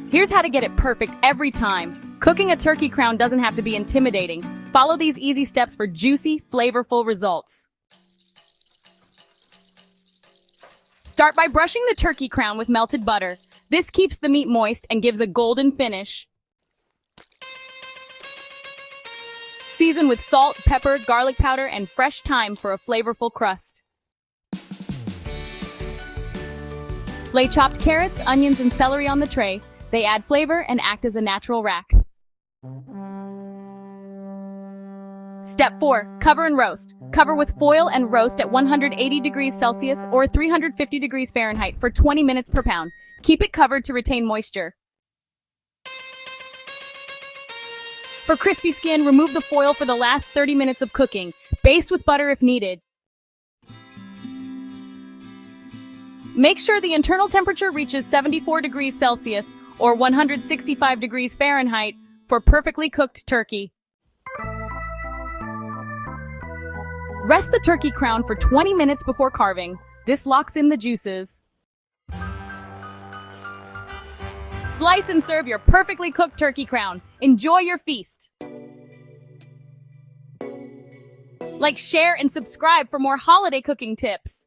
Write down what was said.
Here's how to get it perfect every time. Cooking a turkey crown doesn't have to be intimidating. Follow these easy steps for juicy, flavorful results. Start by brushing the turkey crown with melted butter. This keeps the meat moist and gives a golden finish. Season with salt, pepper, garlic powder, and fresh thyme for a flavorful crust. Lay chopped carrots, onions, and celery on the tray. They add flavor and act as a natural rack. Step 4. Cover and roast. Cover with foil and roast at 180 degrees Celsius or 350 degrees Fahrenheit for 20 minutes per pound. Keep it covered to retain moisture. For crispy skin, remove the foil for the last 30 minutes of cooking. Baste with butter if needed. Make sure the internal temperature reaches 74 degrees Celsius or 165 degrees Fahrenheit for perfectly cooked turkey. Rest the turkey crown for 20 minutes before carving. This locks in the juices. Slice and serve your perfectly cooked turkey crown. Enjoy your feast. Like, share, and subscribe for more holiday cooking tips.